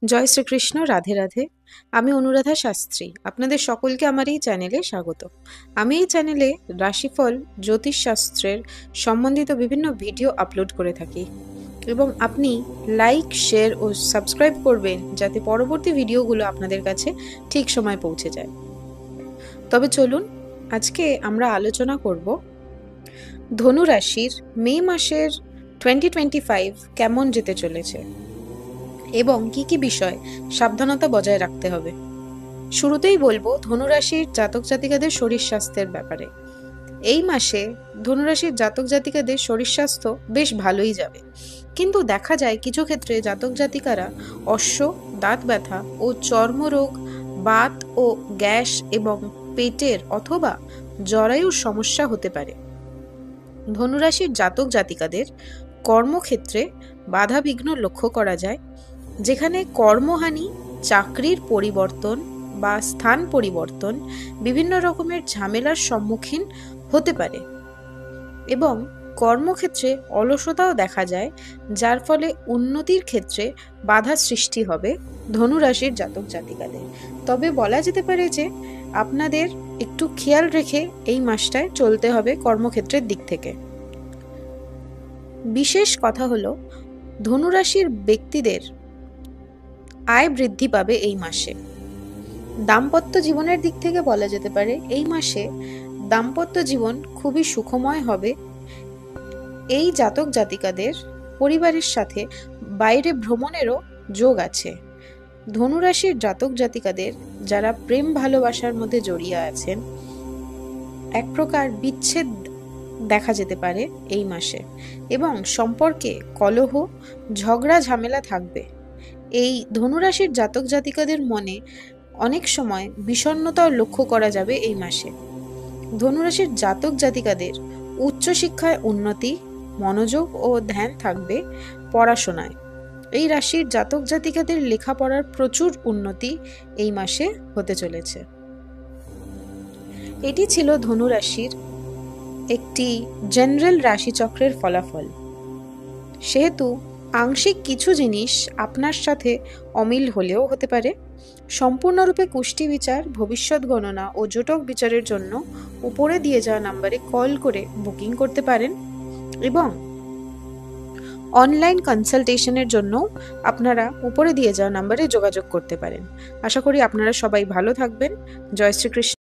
জয় শ্রীকৃষ্ণ, রাধে রাধে। আমি অনুরাধা শাস্ত্রী। আপনাদের সকলকে আমার এই চ্যানেলে স্বাগত। আমি এই চ্যানেলে রাশিফল, জ্যোতিষশাস্ত্রের সম্বন্ধিত বিভিন্ন ভিডিও আপলোড করে থাকি এবং আপনি লাইক, শেয়ার ও সাবস্ক্রাইব করবেন যাতে পরবর্তী ভিডিওগুলো আপনাদের কাছে ঠিক সময় পৌঁছে যায়। তবে চলুন, আজকে আমরা আলোচনা করব ধনু রাশির মে মাসের 2025 কেমন যেতে চলেছে এবং কি কি বিষয় সাবধানতা বজায় রাখতে হবে। শুরুতেই বলবো ধনুরাশির জাতক জাতিকাদের শরীর স্বাস্থ্যের ব্যাপারে। এই মাসে ধনুরাশির জাতক জাতিকাদের শরীর স্বাস্থ্য বেশ ভালোই যাবে, কিন্তু দেখা যায় কিছু ক্ষেত্রে জাতক জাতিকারা অশ্ব, দাঁত ব্যথা ও চর্মরোগ, বাত ও গ্যাস এবং পেটের অথবা জরায়ুর সমস্যা হতে পারে। ধনুরাশির জাতক জাতিকাদের কর্মক্ষেত্রে বাধা বিঘ্ন লক্ষ্য করা যায়, যেখানে কর্মহানি, চাকরির পরিবর্তন বা স্থান পরিবর্তন, বিভিন্ন রকমের ঝামেলার সম্মুখীন হতে পারে এবং কর্মক্ষেত্রে অলসতাও দেখা যায়, যার ফলে উন্নতির ক্ষেত্রে বাধা সৃষ্টি হবে ধনুরাশির জাতক জাতিকাদের। তবে বলা যেতে পারে যে আপনাদের একটু খেয়াল রেখে এই মাসটায় চলতে হবে কর্মক্ষেত্রের দিক থেকে। বিশেষ কথা হলো ধনুরাশির ব্যক্তিদের আয় বৃদ্ধি পাবে এই মাসে। দাম্পত্য জীবনের দিক থেকে বলা যেতে পারে এই মাসে দাম্পত্য জীবন খুবই সুখময় হবে। এই জাতক জাতিকাদের পরিবারের সাথে বাইরে ভ্রমণেরও যোগ আছে। ধনুরাশির জাতক জাতিকাদের যারা প্রেম ভালোবাসার মধ্যে জড়িয়ে আছেন, এক প্রকার বিচ্ছেদ দেখা যেতে পারে এই মাসে এবং সম্পর্কে কলহ, ঝগড়া ঝামেলা থাকবে। এই ধনুরাশির জাতক জাতিকাদের মনে অনেক সময় বিষণ্ণতাও লক্ষ্য করা যাবে এই মাসে। ধনুরাশির জাতক জাতিকাদের উচ্চশিক্ষায় উন্নতি, মনোযোগ ও ধ্যান থাকবে পড়াশোনায়। এই রাশির জাতক জাতিকাদের লেখাপড়ার প্রচুর উন্নতি এই মাসে হতে চলেছে। এটি ছিল ধনুরাশির একটি জেনারেল রাশিচক্রের ফলাফল। সেহেতু আংশিক কিছু জিনিস আপনার সাথে অমিল হলেও হতে পারে। সম্পূর্ণরূপে কুষ্টি বিচার, ভবিষ্যৎ গণনা ও জোটক বিচারের জন্য উপরে দিয়ে যাওয়া নাম্বারে কল করে বুকিং করতে পারেন এবং অনলাইন কনসালটেশনের জন্য আপনারা উপরে দিয়ে যাওয়া নাম্বারে যোগাযোগ করতে পারেন। আশা করি আপনারা সবাই ভালো থাকবেন। জয় শ্রীকৃষ্ণ।